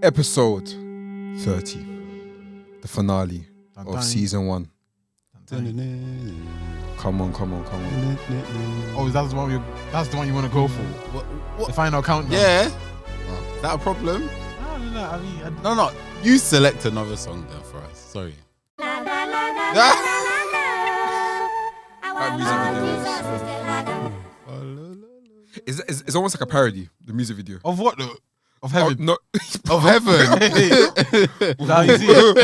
Episode 30, the finale of season 1. Come on. Oh, that's the one. That's the one you want to go for. What? The final countdown. Yeah. Is that a problem? No. I mean, No. You select another song then for us. Sorry. That music video is almost like a parody. The music video of what though? Of heaven. no, Of heaven. Now you see it.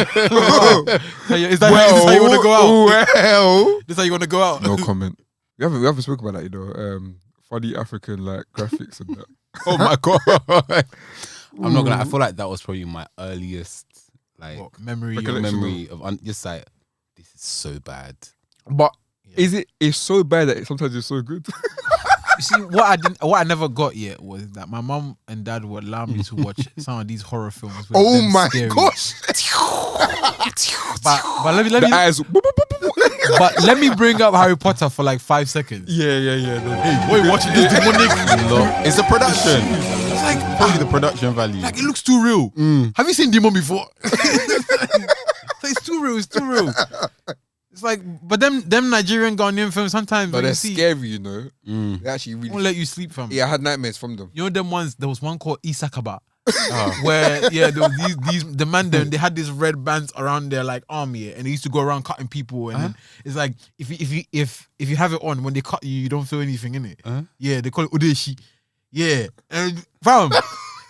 Is that how you want to go out? Well. This how you want to go out? no comment. We haven't spoken about that, you know. Funny African like graphics and that. Oh my god. I'm not gonna. I feel like that was probably my earliest like What, memory. Recollection. of just like this is so bad. But it's so bad that sometimes it's so good. You see, what I never got yet was that my mom and dad would allow me to watch some of these horror films. With Oh them my scary. gosh! But let The me eyes. but let me bring up Harry Potter for like 5 seconds. Yeah. No. Hey, boy, watching this demonic. It's the production. It's like probably the production value. Like it looks too real. Have you seen Demon before? It's too real. It's like, but them Nigerian Ghanaian films sometimes But when they're you see, scary, you know. They actually won't really. let you sleep from. Yeah, I had nightmares from them. You know them ones. There was one called Isakaba. Where there was these the man them, they had these red bands around their like arm here, and they used to go around cutting people, and then it's like if you have it on, when they cut you don't feel anything in it. Yeah, they call it Odeshi. Yeah, and fam,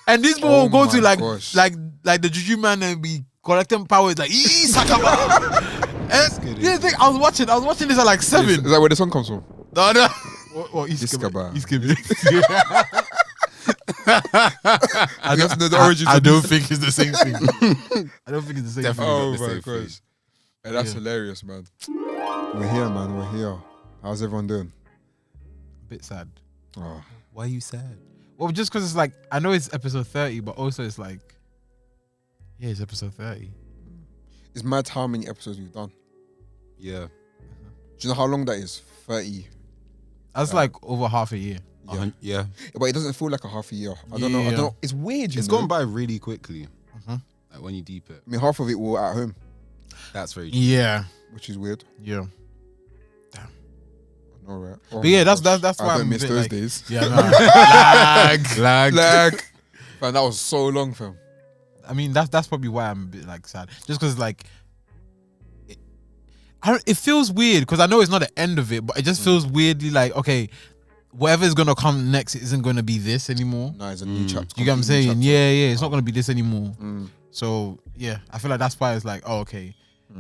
and these people will go to like the juju man and be collecting powers like Isakaba. And yeah, I was watching this at like 7. Is that where the song comes from? No. What Iskaba. I don't know the origins. I don't think it's the same thing. I don't think it's the same Definitely. Oh not the my same thing. gosh. Hey, that's hilarious, man. We're here, man. We're here. How's everyone doing? A bit sad. Oh. Why are you sad? Well, just because it's like, I know it's episode 30, but also it's like, yeah, it's episode 30. It's mad how many episodes we've done. Yeah. Do you know how long that is? 30. That's like over half a year. Yeah. But it doesn't feel like a half a year. I don't know. It's weird, It's know? gone by really quickly. Like when you deep it. I mean, half of it were at home, That's very true. Yeah. which is weird. Yeah. I know, right? Oh But yeah, my that's gosh. why I I'm don't miss a bit those like, days. Yeah, no. Lag. Man, that was so long, fam. I mean, that's probably why I'm a bit like sad. Just because like, it feels weird because I know it's not the end of it, but it just feels weirdly like, okay, whatever is gonna come next isn't gonna be this anymore. No, it's a new chapter. You get what I'm saying? Chapter. Yeah. It's not gonna be this anymore. Mm. So yeah, I feel like that's why it's like, oh, okay,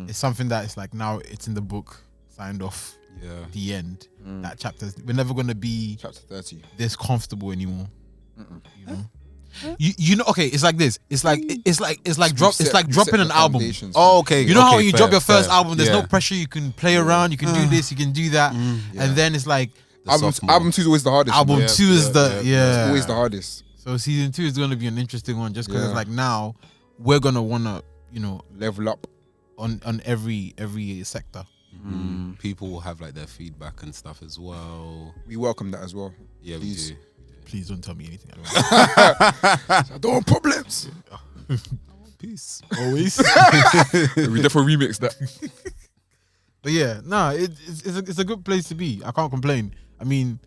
it's something that it's like now it's in the book, signed off. Yeah. The end. That chapter. We're never gonna be Chapter 30. this comfortable anymore. You know. You know. Okay, it's like this. It's like dropping an album. Oh, okay. You know how when you fair, drop your first fair. album, there's Yeah. no pressure. You can play around. You can do this. You can do that. And then it's like Album 2 is always the hardest. album man. 2 is the It's always the hardest. So season 2 is gonna be an interesting one, just because it's like now we're gonna wanna Level up. on every sector. People will have like their feedback and stuff as well. We welcome that as well. Yeah, Please. we do. Please don't tell me anything. I don't want problems. Peace. Always. We definitely remix that. But yeah, no, it's a good place to be. I can't complain. I mean,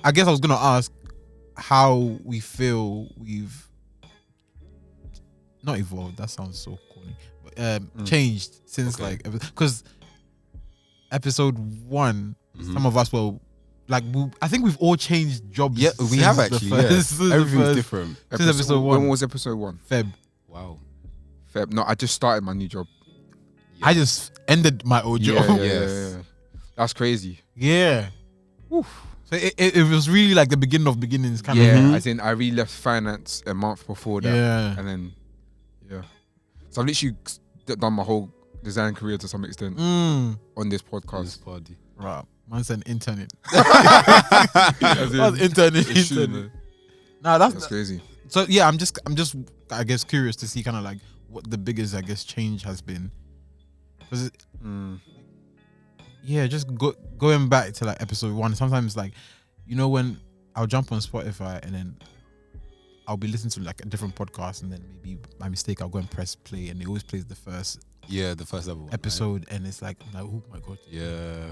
I guess I was gonna ask how we feel we've not evolved. That sounds so corny, but changed since because episode 1, some of us were like, I think we've all changed jobs. Yeah, we have actually. Everything's different. Since episode 1. When was episode 1? Feb. Wow. Feb. No, I just started my new job. I just ended my old job. Yeah. That's crazy. Yeah. Oof. So it was really like the beginning of beginnings, kind of. Yeah, as in I really left finance a month before that. Yeah. And then, so I've literally done my whole design career to some extent on this podcast. Party. Right. Man's an intern. As in, That's intern. it's true, man. Nah, That's crazy. so yeah. I'm just I guess curious to see kind of like what the biggest change has been. Because just going back to like episode 1. Sometimes like, when I'll jump on Spotify and then I'll be listening to like a different podcast, and then maybe by mistake I'll go and press play, and it always plays the first the first ever one, episode, and it's like, oh my god, yeah.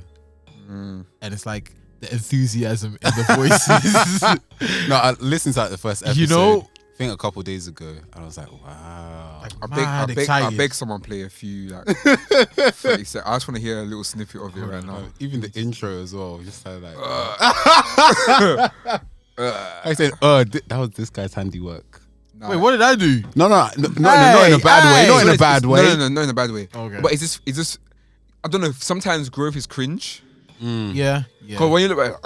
and it's like the enthusiasm in the voices. No, I listened to like the first episode. You know, I think a couple of days ago, and I was like, wow. like, I beg someone play a few like 30 seconds. I just want to hear a little snippet of it right now. Even the intro as well, just had like. I said, that was this guy's handiwork. Nah. wait, what did I do? No, not in a bad way. Not in a bad way. No, in a bad way. Okay. But it's just I don't know. Sometimes growth is cringe. Yeah. Because when you look at,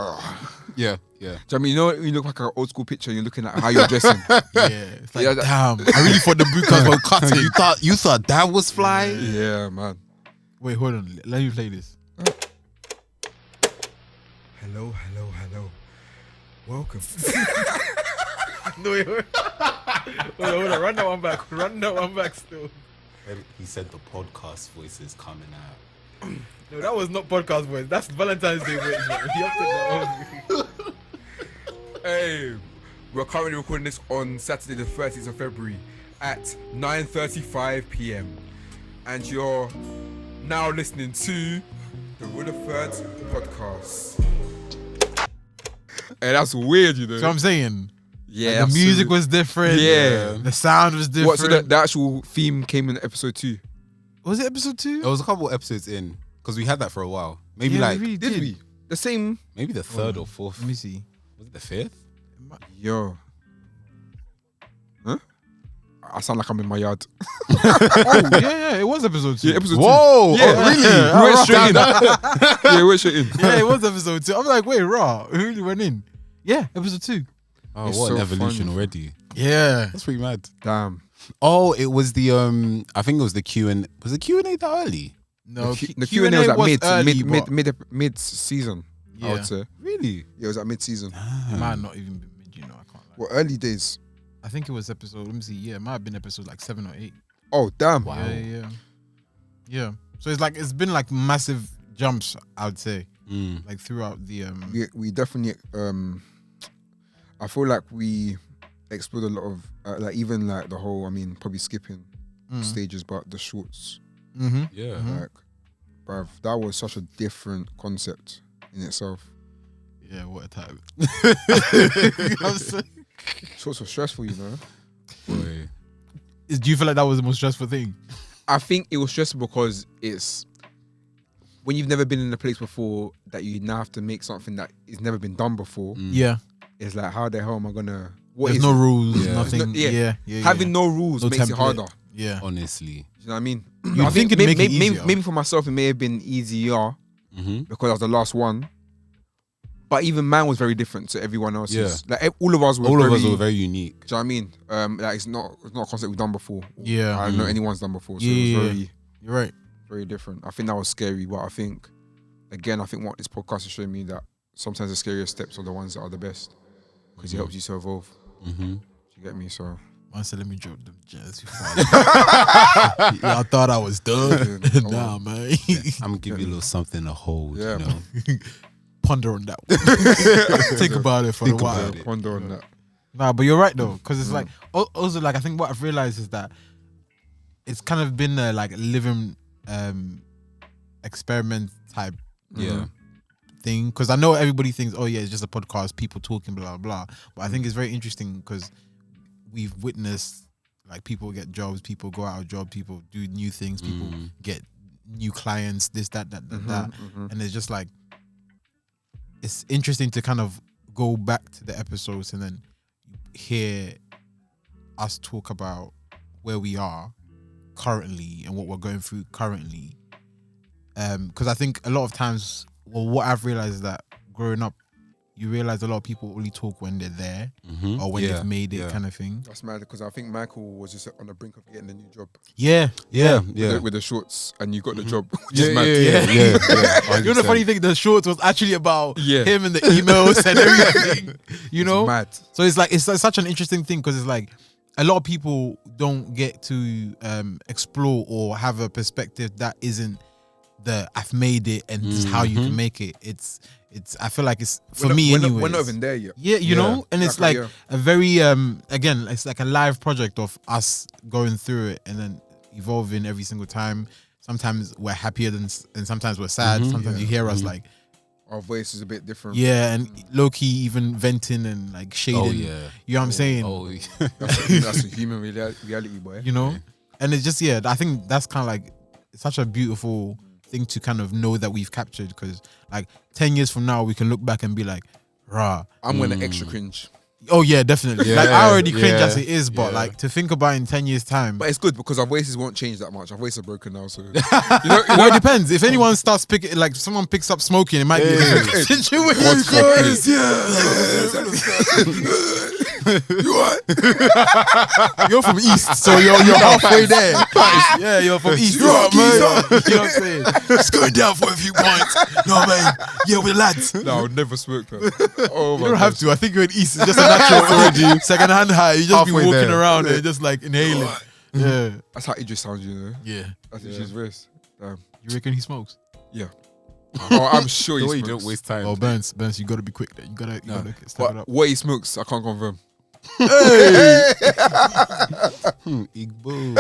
Yeah. do you know what I mean, you know, you look like an old school picture. You're looking at how you're dressing. It's like, Yeah, damn, I really thought the boot cuts were cutting. you thought that was fly? Yeah, man. Wait, hold on. Let me play this. Hello. Welcome. No, wait, hold on. Run that one back still. He said the podcast voice is coming out. No, that was not podcast voice. That's Valentine's Day voice. Man. You have to know. Hey, we're currently recording this on Saturday the 30th of February at 9:35 p.m. And you're now listening to the Rutherford podcast. Hey, that's weird, you know. So I'm saying, Yeah, like, the music was different. Yeah. The sound was different. What? So the actual theme came in episode 2. Was it episode 2? It was a couple episodes in because we had that for a while. Maybe Yeah, like we really Did we? The same. maybe the third or fourth. Let me see. Was it the fifth? Yo. Huh? I sound like I'm in my yard. Oh yeah, it was episode 2. Yeah, episode 2. Whoa! Yeah, Oh, really? We went straight in. Yeah, we went straight in. Yeah, it was episode 2. I'm like, wait, raw. Who really went in? Yeah, episode 2. Oh, It's what an so evolution fun. already. Yeah. That's pretty mad. Damn. Oh, it was the I think it was the Q&A. Was the Q&A that early? No, The Q&A was at early, but mid season. I yeah. would say. Really? Yeah, it was at mid season. It might not even be mid, you know, I can't lie. Well, early days. I think it was episode, let me see, yeah, it might have been episode like 7 or 8. Oh, damn. Wow. Yeah. So it's been like massive jumps, I would say, Mm. like throughout the We definitely I feel like we explored a lot of like even like the whole, I mean, probably skipping stages, but the shorts, Yeah. like, bruv, that was such a different concept in itself. Yeah, what a time. Shorts were stressful, you know. Boy. Do you feel like that was the most stressful thing? I think it was stressful because it's when you've never been in a place before that you now have to make something that has never been done before. Yeah. It's like, how the hell am I gonna? What There's is no it? rules, Yeah. nothing. Yeah. Yeah. Having no rules No makes template. it harder. Yeah. Honestly. You know what I mean? You'd I think it'd make it easier. maybe for myself it may have been easier Mm-hmm. because I was the last one. But even mine was very different to everyone else's. Yeah. Like all of us were All very, of us were very unique. do you know what I mean? Like it's not a concept we've done before. Yeah. I don't know anyone's done before. So Yeah. it was very, You're right. very different. I think that was scary, but I think what this podcast is showing me that sometimes the scariest steps are the ones that are the best because it helps you to evolve. Mm-hmm. Do you get me? So Man said, let me drop them jazz. Yeah, I thought I was done. Come Nah, on. man. I'm gonna give you a little something to hold. Yeah, you know. Ponder on that one. Think about it for a while. about it. ponder on that. Nah, but you're right though, because it's like also like I think what I've realized is that it's kind of been a like living experiment type Yeah. thing. Because I know everybody thinks, oh yeah, it's just a podcast, people talking, blah blah. But I think it's very interesting because we've witnessed like people get jobs, people go out of job, people do new things, people get new clients, this, that, and it's just like it's interesting to kind of go back to the episodes and then hear us talk about where we are currently and what we're going through currently. Because I think a lot of times, well, what I've realized is that growing up, you realize a lot of people only talk when they're there or when they've made it, kind of thing. That's mad because I think Michael was just on the brink of getting a new job. Yeah. With the shorts, and you got the job. Which is mad. Yeah. You know the funny thing, the shorts was actually about Yeah. him and the emails and everything. You know? Mad. So it's like it's such an interesting thing because it's like a lot of people don't get to explore or have a perspective that isn't I've made it and this is how you can make it. It's I feel like it's for We're me not, anyway. we're not even there yet. Yeah, you know, and it's exactly, like a very again, it's like a live project of us going through it and then evolving every single time. Sometimes we're happier than sometimes we're sad. Sometimes you hear us like, Our voice is a bit different. yeah, and low key even venting and like shading. Oh yeah. You know what I'm saying? Oh, That's a human reality, boy. You know, and it's just I think that's kind of like such a beautiful thing to kind of know that we've captured, because like 10 years from now we can look back and be like, rah. I'm gonna extra cringe. Oh yeah, definitely. Like I already cringe as it is, but yeah. like to think about in 10 years time. But it's good because our voices won't change that much. Our voices are broken now, so Well, it depends. If anyone starts picking, like someone picks up smoking, it might be a different situation. You're from East, so you're halfway there. Yeah, you're from East. You are, man. You know what I'm saying? Just going down for a few points. No, man. Yeah, we're lads. No, I would never smoke that. Oh You my don't have gosh. to. I think you're in East. It's just a natural second-hand high. You just be Halfway walking there. around and just like inhaling. Yeah. That's how Idris sounds, you know. Yeah. That's Idris' voice. Damn. You reckon he smokes? Yeah. Oh, I'm sure The he way you smokes. don't waste time. Oh, Burns, you gotta be quick there. You gotta step it But up. what he smokes, I can't confirm. Igbo.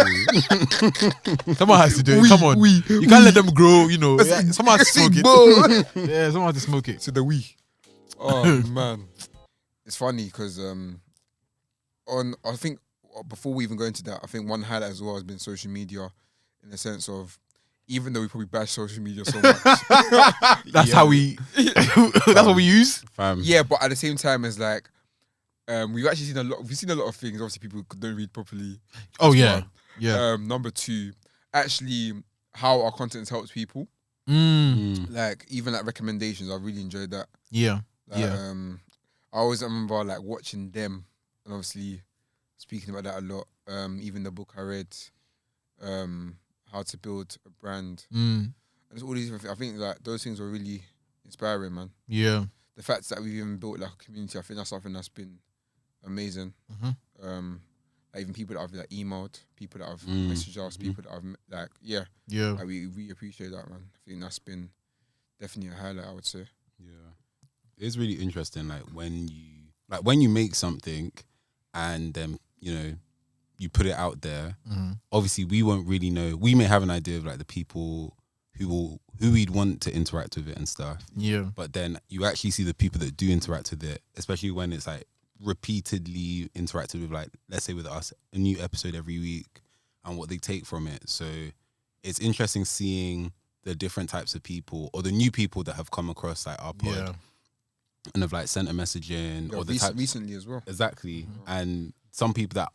Someone has to do it. Come on. You can't let them grow, you know. Yeah, someone has to smoke it. Yeah, someone has to smoke it. To the we. Oh man, it's funny because I think before we even go into that, I think one highlight as well has been social media, in the sense of, even though we probably bash social media so much, That's how we. That's what we use. Fam. yeah, but at the same time, it's like we've actually seen a lot. We've seen a lot of things. Obviously, people don't read properly. Oh That's yeah, one. yeah. Number two, actually, how our content helps people. Like even like recommendations, I really enjoyed that. Yeah, Like, yeah. I always remember like watching them, and obviously speaking about that a lot. Even the book I read, How to Build a Brand. And there's all these different things. I think like those things were really inspiring, man. Yeah. The fact that we've even built like a community, I think that's something that's been amazing. Like, even people that I've like emailed, people that I've messaged us, people that I've like, yeah, like, we appreciate that, man. I think that's been definitely a highlight, I would say. Yeah, it's really interesting. Like when you make something, and you know, you put it out there. Obviously, we won't really know. We may have an idea of like the people who we'd want to interact with it and stuff. Yeah. But then you actually see the people that do interact with it, especially when it's like repeatedly interacted with, like, let's say with us, a new episode every week, and what they take from it. So it's interesting seeing the different types of people, or the new people that have come across like our pod and have like sent a message in, Yeah, or the types recently as well. exactly, and some people that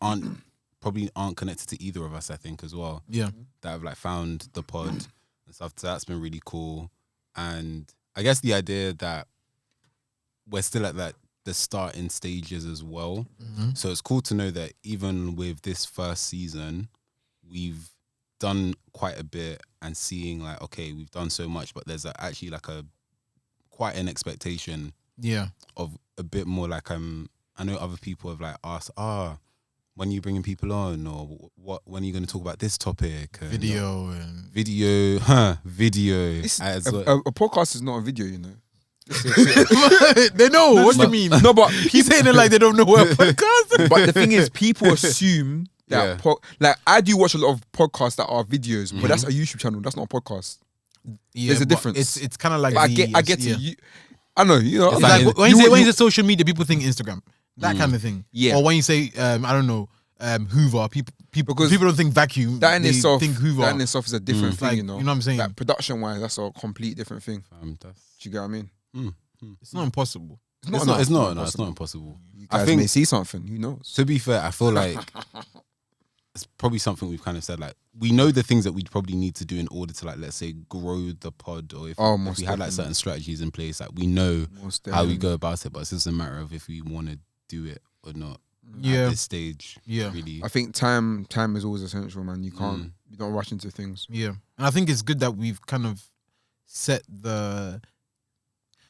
probably aren't connected to either of us, I think, as well. Yeah. That have like found the pod and stuff. So that's been really cool. And I guess the idea that we're still at like the starting stages as well. So it's cool to know that even with this first season, we've done quite a bit, and seeing like, okay, we've done so much, but there's actually like quite an expectation of a bit more. Like I know other people have like asked, when are you bringing people on, or when are you going to talk about this topic? And Video. As A podcast is not a video, you know. They know. What do you mean? No, but He's saying it like they don't know what a podcast. but the thing is, people assume that like I do watch a lot of podcasts that are videos, but that's a YouTube channel. That's not a podcast. There's a but difference. It's kind of like But I get to you. I know, you know. It's like like when you say social media, people think Instagram, that kind of thing. Yeah. Or when you say I don't know, Hoover, people Because don't think vacuum. that in they itself, think Hoover. that in itself is a different thing, Like, you know. you know what I'm saying? Like production wise, that's a complete different thing. Do that's, you get what I mean? It's not impossible. it's not impossible. You I guys think- may see something. Who knows? To be fair, I feel like it's probably something we've kind of said. Like, we know the things that we'd probably need to do in order to, like, let's say, grow the pod, or if we had like definitely. certain strategies in place, like we know Most how we definitely. go about it. But it's just a matter of if we want to do it or not. Yeah. At this stage. Yeah. Really. I think time is always essential, man. You can't, you don't rush into things. Yeah, and I think it's good that we've kind of set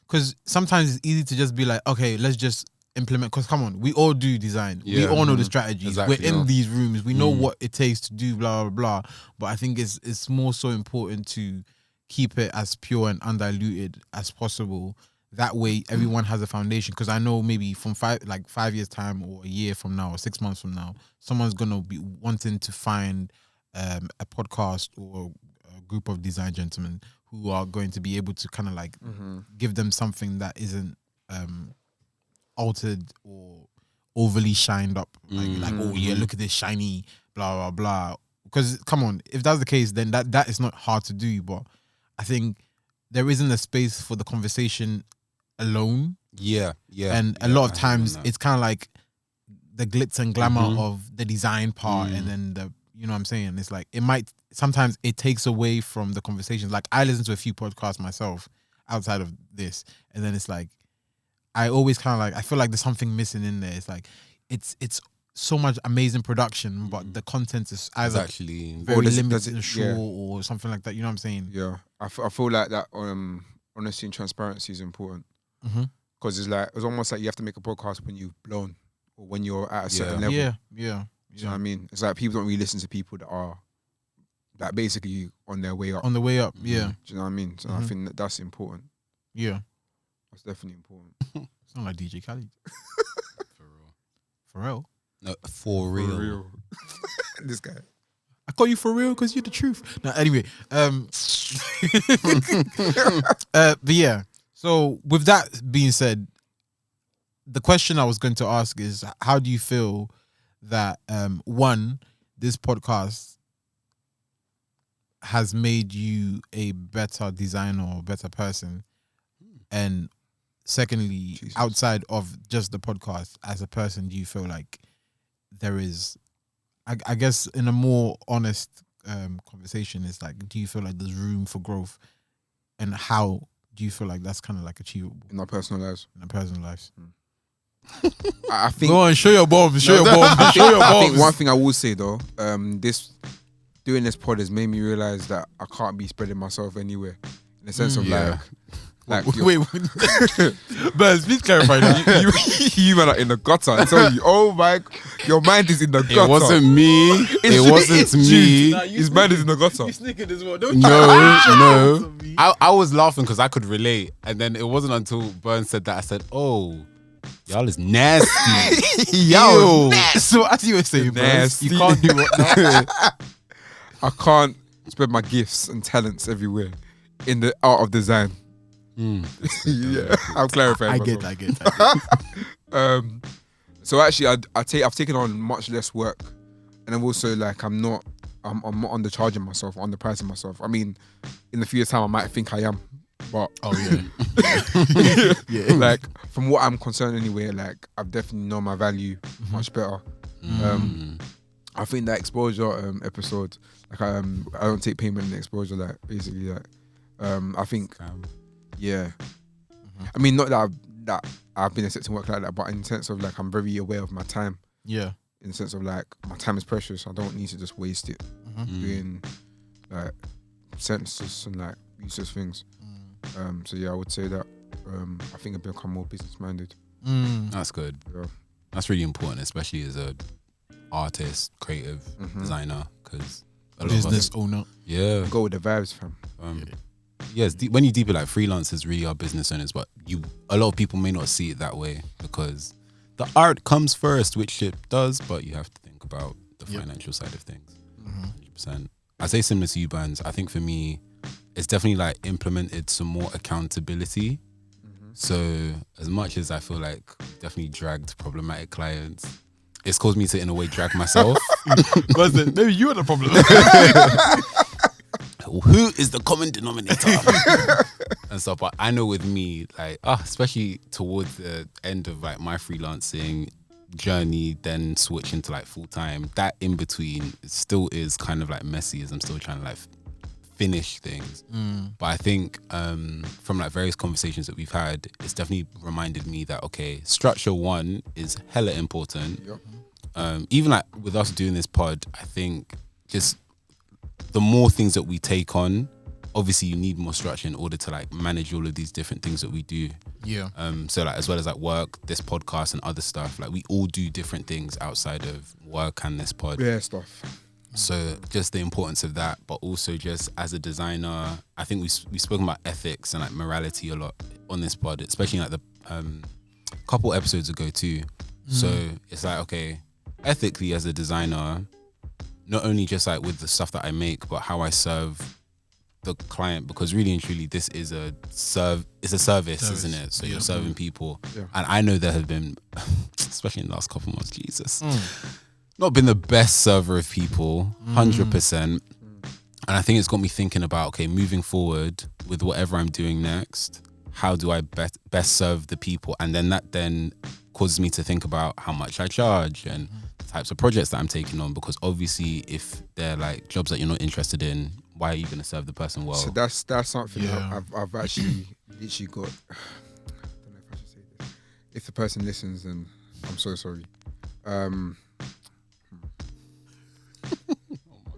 because sometimes it's easy to just be like, okay, let's just implement. Because come on, we all do design. We Yeah. all know the strategies. Exactly. We're in these rooms. We know what it takes to do blah blah blah. But I think it's more so important to keep it as pure and undiluted as possible. That way, everyone has a foundation. Because I know maybe from 5 years time, or a year from now, or 6 months from now, someone's gonna be wanting to find a podcast or a group of design gentlemen who are going to be able to kind of like give them something that isn't altered or overly shined up. Like, oh yeah, look at this shiny, blah blah blah. Because come on, if that's the case, then that is not hard to do. But I think there isn't a space for the conversation alone. Yeah. And a lot of times it's kind of like the glitz and glamour of the design part, and then the, you know what I'm saying? It's like, sometimes it takes away from the conversations. Like, I listen to a few podcasts myself outside of this, and then it's like, I always kind of like, I feel like there's something missing in there. It's like, it's so much amazing production, but the content is either actually very limited and short or something like that. You know what I'm saying? Yeah, I feel like that. Honesty and transparency is important, because it's almost like you have to make a podcast when you've blown or when you're at a certain level. Yeah. Do you know what I mean? It's like people don't really listen to people that are like basically on their way up. On the way up, yeah. Do you know what I mean? So I think that's important. Yeah. That's definitely important. Sound like DJ Khaled. For real. For real? No, for real. This guy. I call you for real because you're the truth. Now, anyway, but yeah. So with that being said, the question I was going to ask is, how do you feel that one, this podcast has made you a better designer or better person, and secondly, outside of just the podcast, as a person, do you feel like there is, I guess, in a more honest conversation, it's like, do you feel like there's room for growth, and how do you feel like that's kind of like achievable In our personal lives. I think. Go on, show your bomb. Show your bomb. I think one thing I will say though, doing this pod has made me realize that I can't be spreading myself anywhere, in the sense of like wait, Buzz, please clarify that. you man are in the gutter. I tell you, oh my, your mind is in the gutter. It wasn't me. It wasn't me. His mind is in the gutter. You snickered as well. Don't No. I was laughing because I could relate, and then it wasn't until Burns said that I said, "Oh, y'all is nasty." Yo. So as you were saying, Buzz, you can't do what now. I can't spread my gifts and talents everywhere in the art of design. Yeah, I'm clarifying. I get that. So actually, I've taken on much less work, and I'm also like, I'm not undercharging myself, underpricing myself. I mean, in a few years' time, I might think I am, but like from what I'm concerned anyway, like I've definitely known my value much better. I think that exposure episode, like I don't take payment in the exposure, like basically, like I think. Yeah, I mean, not that I've been accepting work like that, but in the sense of like, I'm very aware of my time. Yeah. In the sense of like, my time is precious. I don't need to just waste it doing like senseless and like useless things. So yeah, I would say that I think I've become more business minded. That's good. Yeah. That's really important, especially as a artist, creative designer, because business owner. Yeah. Go with the vibes, fam. Yes, when you deep it, like freelancers really are business owners, but a lot of people may not see it that way because the art comes first, which it does, but you have to think about the financial side of things. 100%. I say similar to you, Bands. I think for me, it's definitely like implemented some more accountability. So as much as I feel like definitely dragged problematic clients, it's caused me to in a way drag myself. Maybe you are the problem. Who is the common denominator and stuff? But I know with me, like, especially towards the end of like my freelancing journey, then switching to like full time, that in between still is kind of like messy as I'm still trying to like finish things. But I think from like various conversations that we've had, it's definitely reminded me that okay, structure one is hella important. Even like with us doing this pod, I think just the more things that we take on, obviously you need more structure in order to like manage all of these different things that we do. Yeah. So like as well as like work, this podcast and other stuff, like we all do different things outside of work and this pod. Yeah, stuff. So just the importance of that, but also just as a designer, I think we spoken about ethics and like morality a lot on this pod, especially like the couple episodes ago too. So it's like, okay, ethically as a designer, not only just like with the stuff that I make, but how I serve the client, because really and truly this is it's a service, isn't it? So you're serving people. Yeah. And I know there have been, especially in the last couple of months, Jesus, not been the best server of people, 100%. And I think it's got me thinking about, okay, moving forward with whatever I'm doing next, how do I best serve the people? And then that then causes me to think about how much I charge and the types of projects that I'm taking on, because obviously if they're like jobs that you're not interested in, why are you going to serve the person well? So that's something Yeah. I've actually literally got. I don't know if I should say this. If the person listens, then I'm so sorry. Oh my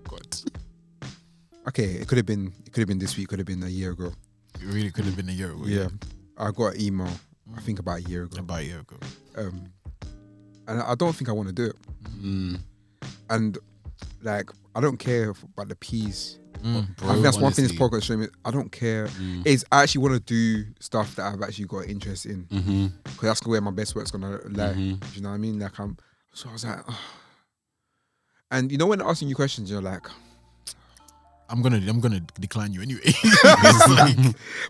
God. Okay, it could have been this week, could have been a year ago. It really could have been a year ago. Yeah, I got an email. I think about a year ago. About a year ago. And I don't think I want to do it. And like, I don't care about the P's. Bro, I think that's one thing this honestly. podcast showing me. I don't care. Is I actually want to do stuff that I've actually got interest in, because that's where my best work's gonna lie. Do you know what I mean? Like so I was like, oh. And you know when they're asking you questions, you're like, I'm gonna decline you anyway.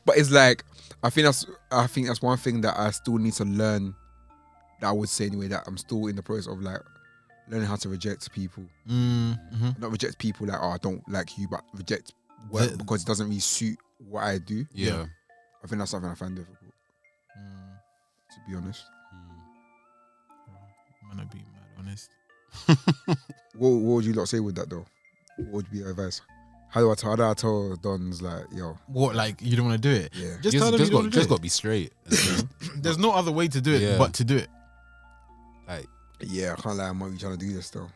but it's like I think that's one thing that I still need to learn. That I would say anyway, that I'm still in the process of like learning how to reject people. Not reject people like, oh, I don't like you, but reject work because it doesn't really suit what I do. Yeah. I think that's something I find difficult, to be honest. I'm gonna be mad honest. What would you lot say with that though? What would be your advice? How do I tell Dons like, yo, What, like you don't want to do it? yeah, Just tell them you don't wanna do just it. got to be straight. There's no other way to do it Yeah. but to do it. Like, yeah, I can't lie, I'm not really trying to do this though.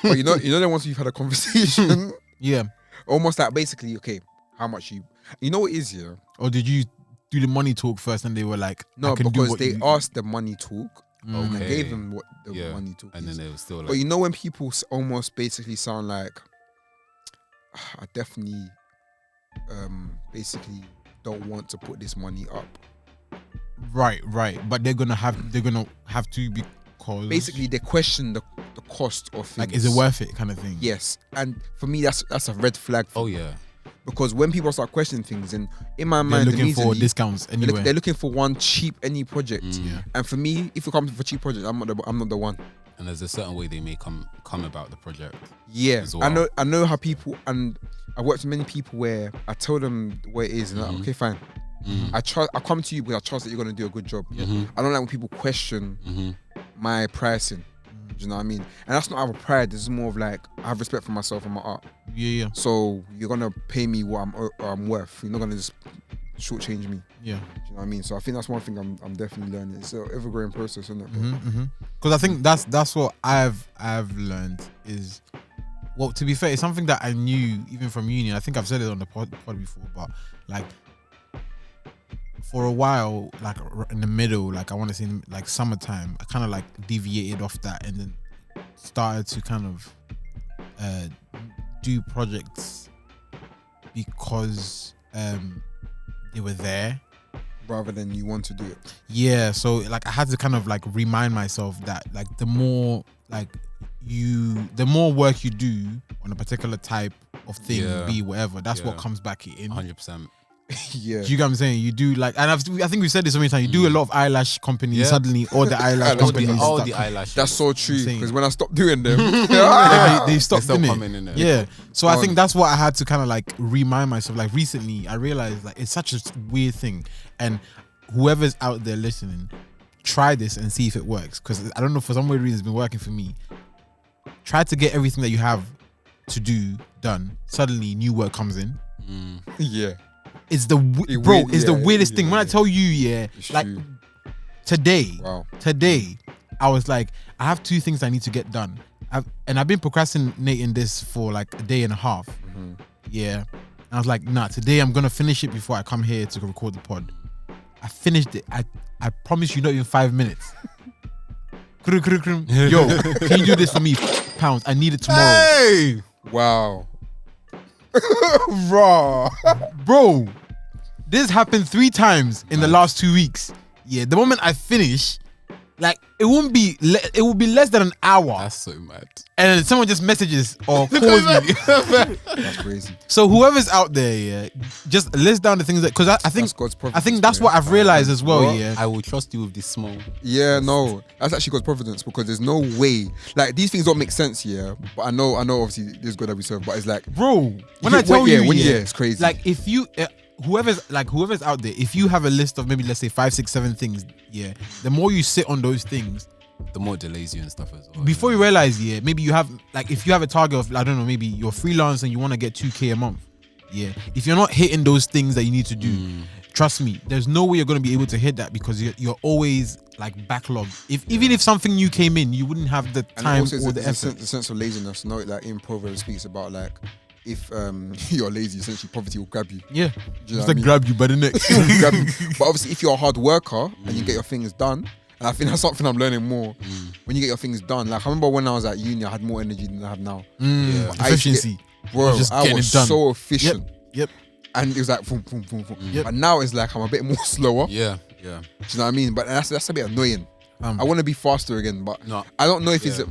But you know that once you've had a conversation, Yeah. almost like basically, okay, how much you know what it is, yeah? Or did you do the money talk first and they were like, No, I can do because what they you... asked the money talk, and I Okay. gave them what the yeah. money talk And is. then they were still like, But you know when people almost basically sound like, I definitely basically don't want to put this money up. Right. But they're gonna have to, because Basically, they question the cost of things. like, is it worth it kind of thing? Yes, and for me, that's a red flag. For oh me. yeah. Because when people start questioning things, and in my They're mind, looking for immediately, discounts anyway. they're looking for one cheap any project. Yeah. And for me, if it comes for cheap project, I'm not the one. And there's a certain way they may come about the project. Yeah, as well. I know how people, and I've worked with many people where I tell them where it is, and they're like, okay, fine. I come to you because I trust that you're gonna do a good job. I don't like when people question my pricing. Do you know what I mean? And that's not out of pride. This is more of like, I have respect for myself and my art. Yeah. So you're gonna pay me what I'm worth. You're not gonna just shortchange me. Yeah. Do you know what I mean? So I think that's one thing I'm definitely learning. It's an ever-growing process, isn't it? bro? Because I think that's what I've learned is, well, to be fair, it's something that I knew even from uni. I think I've said it on the pod before, but like for a while, like in the middle, like I want to say like summertime, I kind of like deviated off that and then started to kind of do projects because they were there. Rather than you want to do it. Yeah, so like I had to kind of like remind myself that like the more work you do on a particular type of thing, Yeah. be whatever, that's what Yeah. comes back in. 100%. Yeah. Do you get what I'm saying? You do like, and I think we've said this so many times. You do a lot of eyelash companies. Yeah. Suddenly, all the eyelash Eyelash companies, all start- the eyelashes. That's so true. Insane. Because when I stopped doing them, they stopped still doing it. coming in there. Yeah. So I On. think that's what I had to kind of like remind myself. Like recently, I realized like it's such a weird thing, and whoever's out there listening, try this and see if it works. Because I don't know, for some weird reason, it's been working for me. Try to get everything that you have to do done. Suddenly, new work comes in. yeah. It's the It bro. weird- It's the yeah, weirdest thing. yeah, When I yeah. tell you, yeah, It's like true. today, Wow. I was like, I have 2 things I need to get done. I've been procrastinating this for like a day and a half. Yeah. And I was like, nah, today I'm gonna finish it before I come here to record the pod. I finished it. I promise you, not even 5 minutes. Yo, can you do this for me? Pounds. I need it tomorrow. Hey, Wow. Raw. Bro, this happened 3 times in the last 2 weeks. Yeah, the moment I finish, like it won't be. It will be less than an hour, that's so mad. and then someone just messages or calls me. That's crazy. So whoever's out there, yeah, just list down the things that because I think That's God's I providence. think that's bro. what I've realized as well. What? Yeah, I will trust you with this small. Yeah, no, that's actually God's providence because there's no way. Like these things don't make sense, yeah. But I know. Obviously, this God that we serve, but it's like, bro. When Yeah, I tell you, when- yeah, it's crazy. Like if you. Whoever's out there, if you have a list of maybe let's say 5, 6, 7 things, yeah, the more you sit on those things, The more it delays you and stuff as well. before you realize, yeah, maybe you have like if you have a target of I don't know, maybe you're freelance and you want to get 2K a month, yeah. If you're not hitting those things that you need to do, trust me, there's no way you're gonna be able to hit that because you're always like backlogged. Even if something new came in, you wouldn't have the and time also or the the effort. sense of laziness. No, like in Proverbs speaks about like if you're lazy, essentially poverty will grab you. Yeah, Do you know just what I like mean? grab you by the neck. Grab you. But obviously, if you're a hard worker and you get your things done, and I think that's something I'm learning more. When you get your things done, like I remember when I was at uni, I had more energy than I have now. Yeah. I used to get- Efficiency. Bro, Just I getting was it done. so efficient. Yep. And it was like boom, boom, boom, boom. Yep. And now it's like I'm a bit more slower. Yeah. Do you know what I mean? But that's a bit annoying. I want to be faster again, but No. I don't know if Yeah.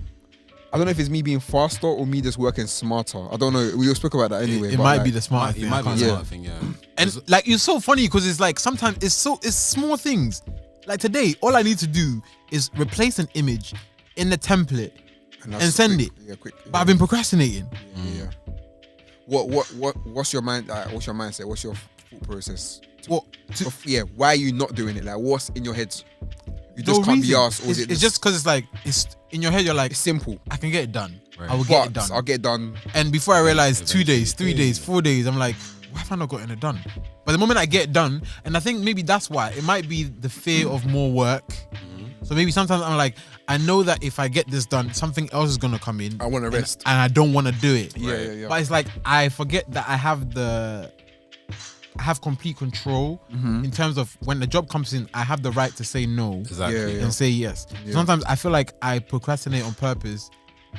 I don't know if it's me being faster or me just working smarter. I don't know. We spoke about that anyway. It but might like, be the smart It thing. might I be a can't Yeah. smart thing, yeah. And like it's so funny because it's like sometimes it's small things. Like today, all I need to do is replace an image in the template, that's and send quick. it. Yeah, quick. but I've been procrastinating. Yeah. What's your mind? What's your mindset? What's your thought process? What? Why are you not doing it? Like, what's in your head? You just No can't be reason. asked, or is it It's just because it's like it's in your head. You're like, it's simple? I can get it done. Right. I will get it But done. I'll get it done. And before I realize, 2 days, 3 Eventually. days, 4 days, I'm like, why have I not gotten it done? But the moment I get it done, and I think maybe that's why it might be the fear of more work. So maybe sometimes I'm like, I know that if I get this done, something else is gonna come in. I want to rest. and I don't want to do it. Yeah. But it's like I forget that I have complete control in terms of when the job comes in. I have the right to say no Exactly. Yeah. and say yes. Yeah. Sometimes I feel like I procrastinate on purpose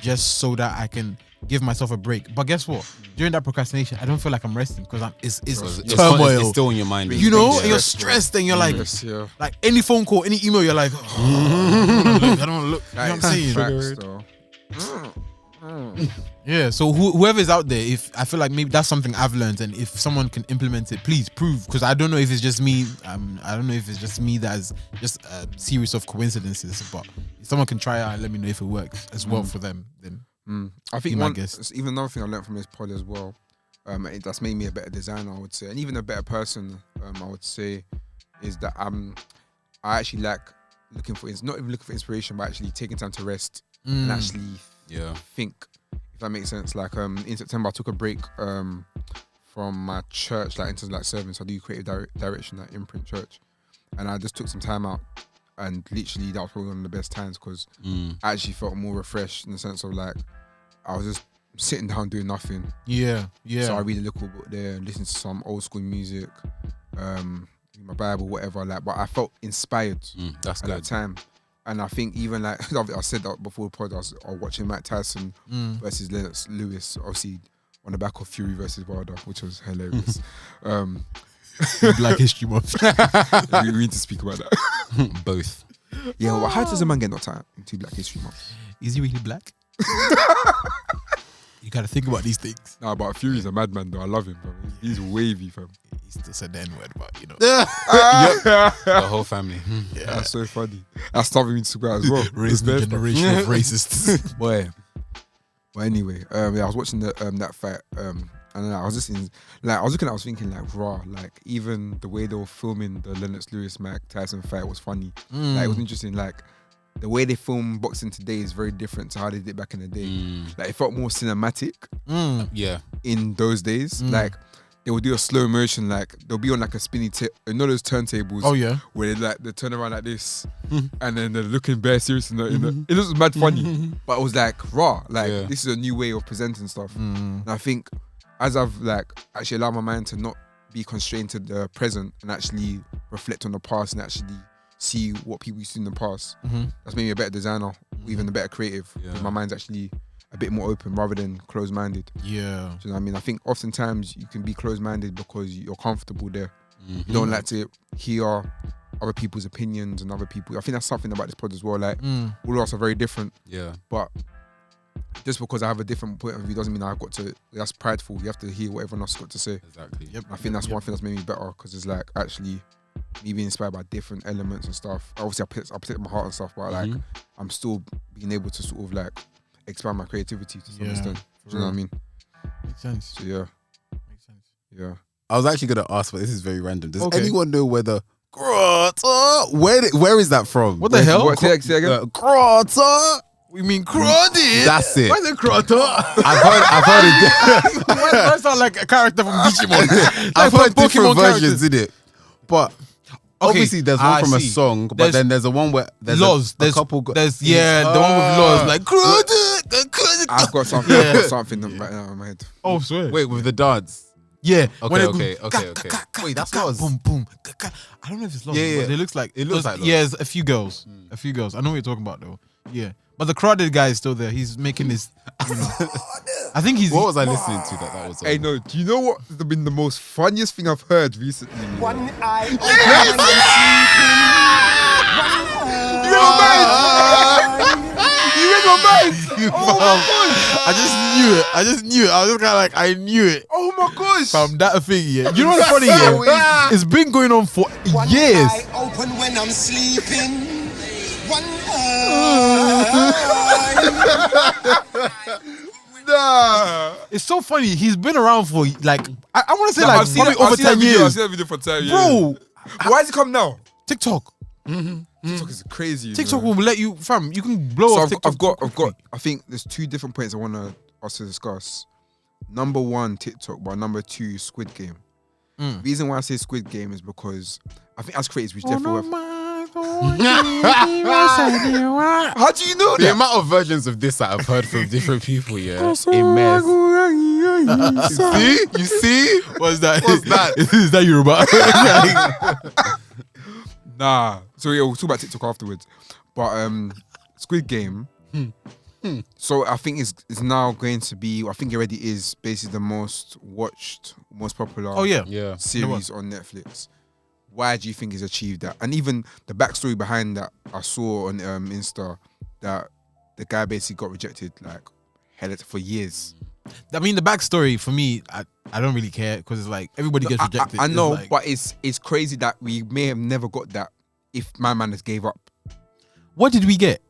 just so that I can give myself a break. But guess what? During that procrastination, I don't feel like I'm resting because it's It's turmoil. still in your mind. You know, Yeah. and you're stressed and you're like, Yes, yeah. like any phone call, any email, you're like, oh, I don't want to look. You know what I'm That is saying? facts, though. Yeah, so whoever's out there, if I feel like maybe that's something I've learned, and if someone can implement it, please prove. Because I don't know if it's just me. I don't know if it's just me that's just a series of coincidences. But if someone can try it out and let me know if it works as well for them, then I think Be my one, guest. even another thing I learned from this pod as well, that's made me a better designer, I would say, and even a better person, I would say, is that I actually like looking for, not even looking for inspiration, but actually taking time to rest and actually Yeah. think, if that makes sense. Like in September, I took a break from my church, like into like serving. So I do creative direction at Imprint Church, and I just took some time out, and literally that was probably one of the best times because I actually felt more refreshed in the sense of like I was just sitting down doing nothing. yeah. So I read a little book there, listen to some old school music, my Bible, whatever. Like, but I felt inspired That's at that good. time. And I think even like I said that before the pod, I was watching Mike Tyson versus Lennox Lewis, obviously on the back of Fury versus Wilder, which was hilarious. Black History Month. We need to speak about that. Both. Yeah, well, how does a man get knocked out into Black History Month? Is he really black? You gotta think about these things. Nah, but Fury's a madman though. I love him, bro. He's wavy, fam. He still said the N-word, but you know. The whole family. That's so funny. That's starving me to go as well. Raising a generation of racists. Boy. But anyway, I was watching that fight, and then I was listening, like I was thinking like, raw, like even the way they were filming the Lennox Lewis Mike Tyson fight was funny. Like it was interesting. Like the way they film boxing today is very different to how they did back in the day. Like it felt more cinematic Yeah. in those days. Like they would do a slow motion, like they'll be on like a spinny tip, you know those turntables. Oh yeah. Where they turn around like this, and then they're looking bare serious. It was mad funny, but it was like raw. Like Yeah. this is a new way of presenting stuff. And I think as I've like actually allowed my mind to not be constrained to the present and actually reflect on the past and actually see what people used to do in the past. Mhm. That's made me a better designer, or even a better creative. Yeah. 'Cause my mind's actually a bit more open rather than closed-minded. Yeah. Do you know what I mean? I think oftentimes you can be closed-minded because you're comfortable there. Mhm. You don't like to hear other people's opinions and other people. I think that's something about this pod as well. Like all of us are very different, Yeah. but just because I have a different point of view doesn't mean I've got to. That's prideful. You have to hear what everyone else got to say. Exactly. Yep. I think that's one thing that's made me better because it's like actually me being inspired by different elements and stuff. Obviously, I protect my heart and stuff, but like Mhm. I'm still being able to sort of like expand my creativity to some Yeah, extent. for Do you know what I real. mean? Makes sense. So yeah, Makes sense. yeah. I was actually gonna ask, but this is very random. Does Okay. anyone know where the grotto? Where is that from? What the hell? What? Say again? Grotto. We mean cruddy. That's it. Why is it crotto? I've heard it. Why does that sound like a character from Digimon? I've Like heard from different Pokemon versions characters. in it, but obviously there's one I from a see. song, but There's- then there's a one where there's Laws. a couple. There's the one with laws like I've got something. Yeah. I've got something right now in my head. Oh, swear. Wait, with the dance. Yeah. Okay, when it okay, goes, okay, okay. Wait, that's laws. Boom, boom. I don't know if it's laws. Yeah, yeah. But it looks like It looks like laws. yeah, it's a few girls. A few girls. I know what you're talking about though. Yeah. But the crowded guy is still there. He's making his. I think he's. What was I listening to that was on? Hey, no. Do you know what has been the most funniest thing I've heard recently? One eye You read my mind. I just knew it. I was just kind of like, I knew it. Oh my gosh. From that thing, yeah. You know what's funny, yeah? It's been going on for years. eye open when I'm sleeping. One Nah. It's so funny. He's been around for like, I want to say Nah, like I've seen probably that- over I've seen that 10 video, I've years. seen that video for 10 years. Bro, Why has it come now? TikTok. TikTok is crazy. TikTok man. will let you, fam, you can blow So off I've TikTok. got. I think there's two different points I want us to discuss. Number one, TikTok, but number two, Squid Game. Mm. Reason why I say Squid Game is because I think as creators we Oh, definitely. no, How do you know The that? amount of versions of this that I've heard from different people, yeah, immense. You see? What's that? What's that? Is that Yoruba? Nah. So yeah, we'll talk about TikTok afterwards. But Squid Game. So I think it's now going to be. I think it already is basically the most watched, most popular. Oh yeah. Yeah. Series on Netflix. Why do you think it's achieved that? And even the backstory behind that, I saw on Insta that the guy basically got rejected like hell for years. I mean, the backstory for me, I don't really care because it's like everybody gets rejected. I It's know, like- but it's crazy that we may have never got that if my man has gave up. what did we get?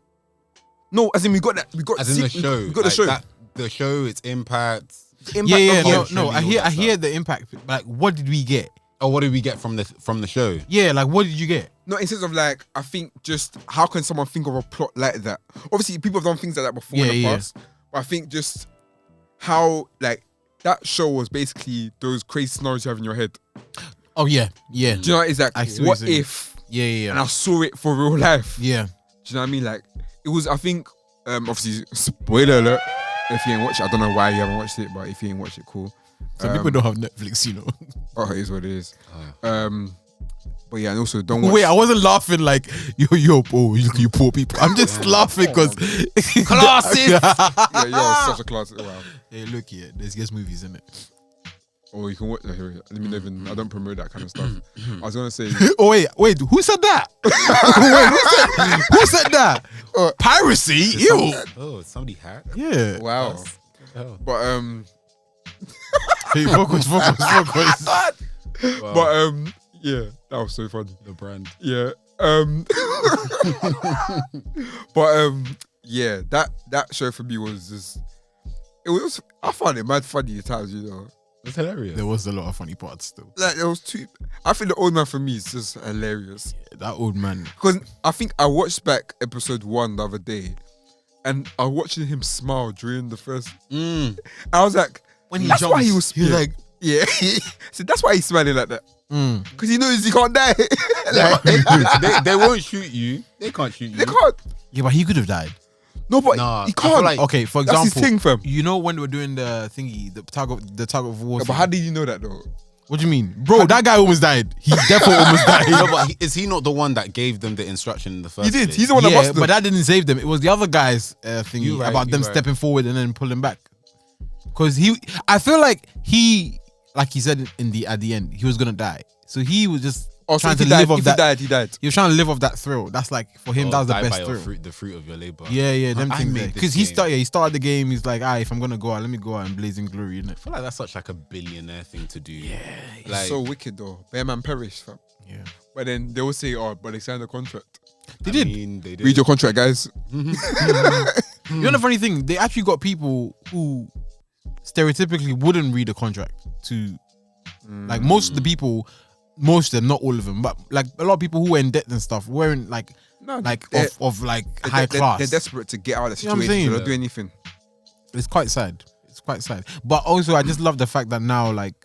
No, as in we got that. We got As in the show. We got the like show. that- the show, its impact. The impact Yeah, of no, it. no. I hear All that the impact. But like, what did we get? Oh, what did we get from the show? Yeah, like, what did you get? No, in sense of like, I think just how can someone think of a plot like that? Obviously, people have done things like that before in the Yeah, yeah. past. But I think just how like that show was basically those crazy scenarios you have in your head. Oh yeah, yeah, Do you know? It's like, I see what what you're saying. if? yeah, yeah, And I saw it for real life. yeah. Do you know what I mean? Like it was. I think obviously spoiler alert. If you ain't watched it, I don't know why you haven't watched it, but if you ain't watched it, cool. Some people don't have Netflix, you know. Oh, it is what it is. But yeah, and also don't watch. Wait, I wasn't laughing like yo, oh, you poor people. I'm just laughing because Classes! Yeah, you're such a class. Wow. Hey, look here, there's guest movies in it. Or you can watch. Let me not even. I don't promote that kind of stuff. I was gonna say. Oh wait, who said that? who said that? Piracy? Ew. Oh, somebody hacked. Yeah. Wow. Oh. But Hey, focus. but yeah, that was so funny. The brand. Yeah. But yeah, that show for me was just. It was. I found it mad funny at times, you know. It's hilarious. There was a lot of funny parts still. Like there was two. I think the old man for me is just hilarious That old man. because I think I watched back episode 1 the other day, and I was watching him smile during the first. I was like, When he that's why jumps, he was. he's like, yeah. So that's why he's smiling like that Mm. because he knows he can't die. Like, they won't shoot you. They can't shoot you. they can't. Yeah, but he could have died. No, but Nah, he I feel can't. like- Okay, for That's his example, thing, fam. you know when they were doing the thingy, the tug of war. Yeah, but thing? how did you know that though? What do you mean, bro? That guy almost died. He definitely almost died. No, but is he not the one that gave them the instruction in the first He did. place? He's the one that Yeah, busted them. but that didn't save them. It was the other guys thingy You right, about you them right. stepping forward and then pulling back. Because I feel like like he said at the end, he was gonna die. So he was just trying to live off that. He died. He was trying to live off that thrill. That's like for him, Oh, that was the die by best your thrill. fruit, the fruit of your labor. Yeah, them I things. made this Because game. he started the game. He's like, if I'm gonna go out, let me go out and blazing glory, innit? I feel like that's such like a billionaire thing to do. Yeah, like So wicked though. Bear man perish, fam. Yeah, But then they will say, "Oh, but they signed a contract." they I did. mean, they did. Read your contract, guys. You know the funny thing? They actually got people who stereotypically wouldn't read a contract to, like most of the people, most of them, not all of them, but like a lot of people who were in debt and stuff weren't like they're- of like high They're class. desperate to get out of the You know what I'm situation. saying? They'll do anything. It's quite sad. It's quite sad. But also, I just love the fact that now, like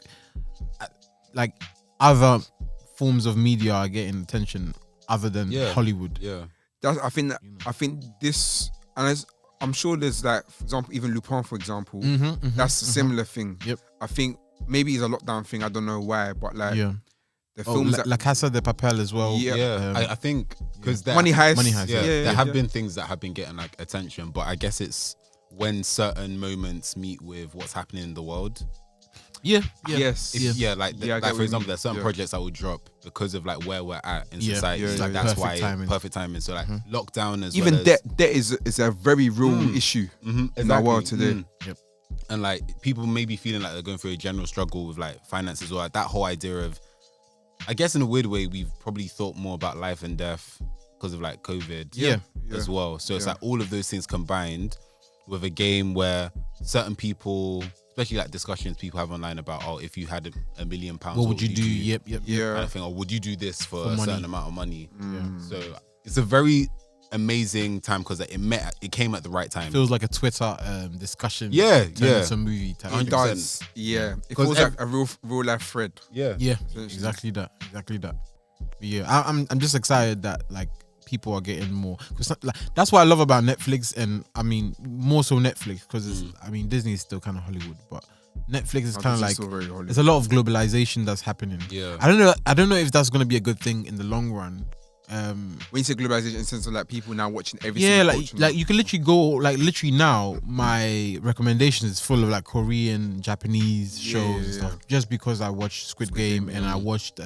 other forms of media are getting attention other than Yeah. Hollywood. Yeah, I think this, and I'm sure there's like, for example, even Lupin, for example, that's a similar thing. Yep. I think maybe it's a lockdown thing. I don't know why, but like Yeah. the Oh, films La Casa de Papel as well. Yeah. yeah. Um, I think because Money Heist. Money Heist, Yeah, yeah, there have yeah. been things that have been getting like attention, but I guess it's when certain moments meet with what's happening in the world. Yeah. Yes. If- yeah, like Yeah, I get like what for you example, mean. there's certain Yeah. projects that will drop because of like where we're at in Yeah, society. yeah, Like yeah, that's perfect why timing. perfect timing. So like lockdown as Even well as, debt is a very real issue in our world today. Yep. And like people may be feeling like they're going through a general struggle with like finances or like that whole idea of, I guess in a weird way, we've probably thought more about life and death because of like COVID Yeah. as well. So it's Yeah. like all of those things combined with a game where certain people, especially like discussions people have online about, oh, if you had £1 million, What would you do? Yep. Kind Yeah. of thing, or would you do this for a money. certain amount of money? So it's a very amazing time because it came at the right time. Feels like a Twitter discussion. Yeah, turned yeah. into a movie type. It 100%. does. Yeah. It 'Cause feels like a real life thread. Yeah. Yeah, exactly that. But yeah, I'm just excited that like people are getting more. Cause like, that's what I love about Netflix, and I mean more so Netflix because I mean Disney is still kind of Hollywood, but Netflix is kind of like there's a lot of globalization that's happening. Yeah. I don't know if that's gonna be a good thing in the long run. When you say globalization, in the sense of like people now watching every Yeah, single like culture like now. you can literally go like literally now my recommendations is full of like Korean, Japanese shows and yeah. stuff. Just because I watched Squid Game and I watched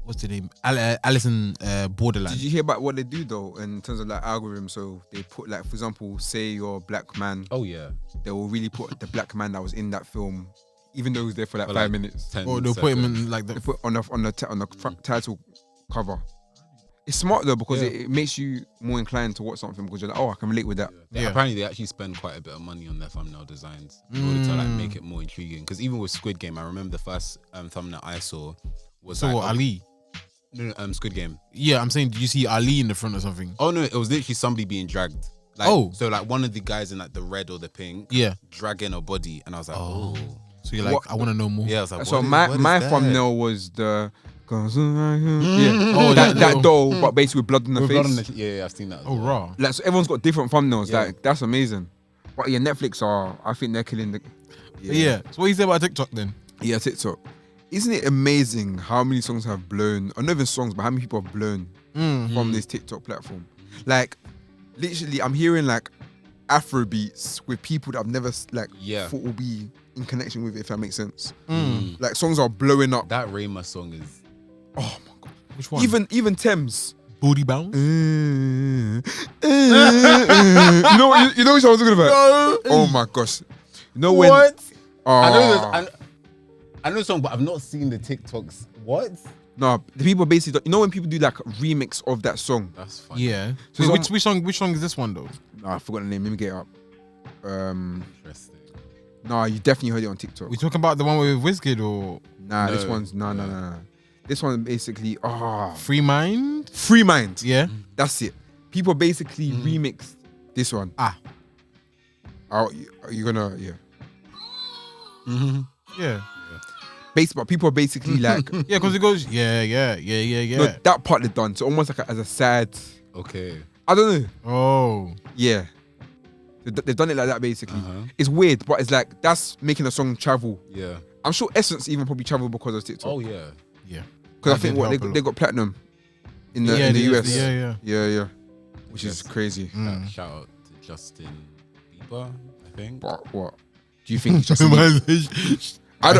what's the name? Alice in Borderland. Did you hear about what they do though in terms of like algorithm? So they put like, for example, say you're a black man, Oh yeah. they will really put the black man that was in that film, even though he was there for like For, 5 like, minutes. 10 Or they'll put him seconds. in like They the put on the front title cover. It's smart though because Yeah. it makes you more inclined to watch something because you're like, oh, I can relate with that. Yeah. Apparently, they actually spend quite a bit of money on their thumbnail designs in order to like make it more intriguing. Because even with Squid Game, I remember the first thumbnail I saw was so like, what, Ali. No, Squid Game. Yeah, I'm saying, did you see Ali in the front or something? Oh no, it was literally somebody being dragged. Like, Oh. so like one of the guys in like the red or the pink, Yeah. dragging a body, and I was like, oh, So you're like, What- I want to know more. yeah. I was like, So what is- my what is my that? thumbnail was the yeah, Oh, that that doll, but basically with blood in the With face. blood on the- yeah, I've seen that. as Oh, well. raw. Like, so everyone's got different thumbnails. Yeah. Like that's amazing. But yeah, Netflix I think they're killing the. Yeah. So what you say about TikTok then? Yeah, TikTok. Isn't it amazing how many songs have blown? Or not even songs, but how many people have blown from this TikTok platform? Like, literally, I'm hearing like Afro beats with people that I've never like Yeah. thought would be in connection with, if that makes sense. Like songs are blowing up. That Rayma song is. Oh my god. Which one? Even Thames. Booty bounce? You know what I was talking about? Oh my gosh. You know when? What? Oh, I know this. I know the song, but I've not seen the TikToks. What? no, the people basically. You know when people do like a remix of that song? That's funny. Yeah. So Wait, some- which song is this one though? No, I forgot the name. Let me get it up. Interesting. No, you definitely heard it on TikTok. We talking about the one with Wizkid or Nah, this No, one's no. This one basically Free Mind? Free Mind. Yeah. That's it. People basically remixed this one. Ah. Are you gonna Yeah. But people are basically like Yeah, because it goes, yeah. no, that part they've done. So almost like as a sad. Okay. I don't know. Oh. Yeah. They've done it like that basically. It's weird, but it's like that's making a song travel. Yeah. I'm sure Essence even probably traveled because of TikTok. Oh yeah. Yeah. Because I that think did what help a lot. they got platinum in the Yeah, in the it US. is. Yeah. Yeah, which is crazy. Shout out to Justin Bieber, I think. But what do you think? Justin Bieber? I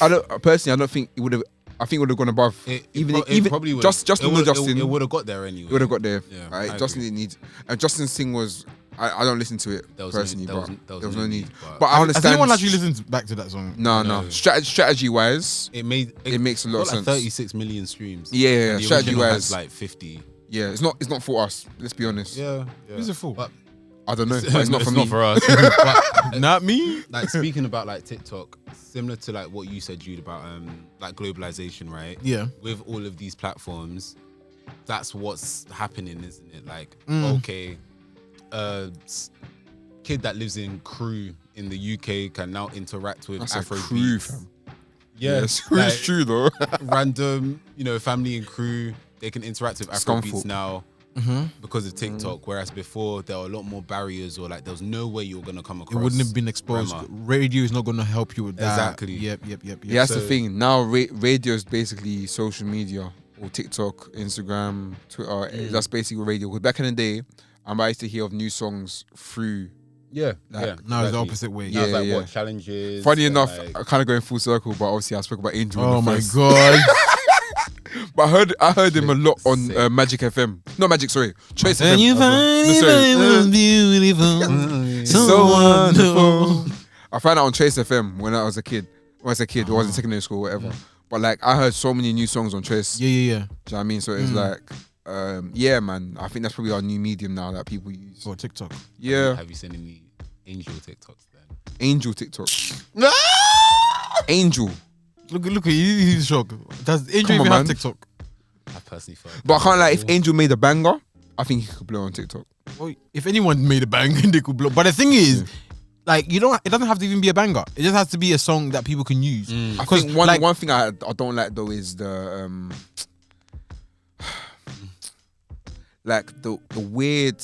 don't personally. I don't think it would have. I think it would have gone above. Even probably would. Justin was Justin. It would have got there anyway. It would have got there. Yeah, Right? I Justin agree. didn't need. And Justin's thing was. I don't listen to it There was personally, no, but there there was no need. but But I Has understand. anyone actually listened back to that song? No. Strategy wise, it made it makes a lot of got like sense. 36 million streams. Yeah, And the strategy original wise. has like 50. yeah, it's not for us. Let's be honest. Yeah. Who's it for? But I don't know. But it's not for me. Not for us. but Not me. like speaking about like TikTok, similar to like what you said, Jude, about like globalization, right? Yeah. With all of these platforms, that's what's happening, isn't it? Like, okay, kid that lives in Crewe in the UK can now interact with That's a Afro Crewe, beats. fam. Yes, Yes, it's true though. random, family in Crewe, they can interact with Afro beats Scunthorpe. now because of TikTok. Whereas before, there were a lot more barriers, or like there was no way you were gonna come It across. wouldn't have been exposed. Rema. Radio is not going to help you with that. Exactly. Yep. Yeah, that's the So- thing. Now radio is basically social media or TikTok, Instagram, Twitter. That's basically radio. Because back in the day, I used to hear of new songs through. Yeah, Like, yeah. Now it's the exactly. opposite way. Now it's like Yeah. what challenges. Funny and, enough, like- I kind of going full circle, but obviously I spoke about Angel. Oh in the my first. god. But I heard him a lot on Sick. Magic FM. No, Magic, sorry. Choice And FM. you as well. find No, it sorry. beautiful, It's so wonderful. I found out on Trace FM when I was a kid. When I was a kid, I was in secondary school, whatever. But like, I heard so many new songs on Trace. Yeah. Do you know what I mean? So it's like, yeah, man. I think that's probably our new medium now that people use. For TikTok. Yeah, Have you seen any Angel TikToks then? Angel TikTok. Angel. Look at you. He's shocked. Does Angel Come on, even have man. TikTok? I personally thought. But I can't like if Angel made a banger, I think he could blow on TikTok. Well, if anyone made a bang, they could blow. But the thing is, like, you don't. It doesn't have to even be a banger. It just has to be a song that people can use. I Because think like, one thing I don't like though is the like the weird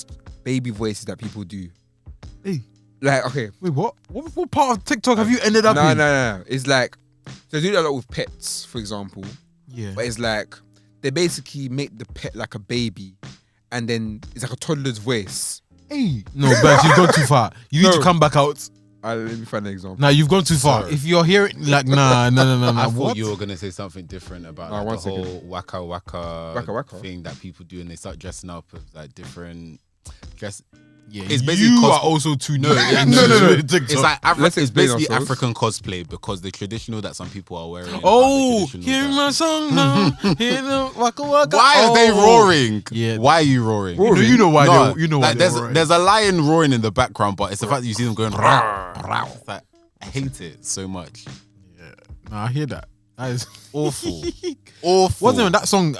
baby voices that people do. hey, Like, okay, wait, what? What part of TikTok have you ended up no, in? no. It's like they do that a lot with pets, for example. Yeah. But it's like they basically make the pet like a baby, and then it's like a toddler's voice. Hey, no, but you've gone too far. You need No. to come back out. Let me find an example. Nah, you've gone too far. Sorry. If you're hearing, like, nah. I thought What? you were gonna say something different about Nah, like, one the second. whole waka Waka waka? thing that people do, and they start dressing up with like different dress. Yeah, It's basically you cos- are also too No, no. It's like Let's it's explain basically ourselves. African cosplay because the traditional that some people are wearing. are the Oh, traditional hear that- my song now. Hear the waka waka. Why are they Oh. roaring? Yeah. Why are you roaring? You know why? No, You know why? like, they're there's roaring. there's a lion roaring in the background, but it's the fact that you see them going. Rah, rah. It's like, I hate it so much. Nah, I hear that. That is Awful. Awful. Wasn't that song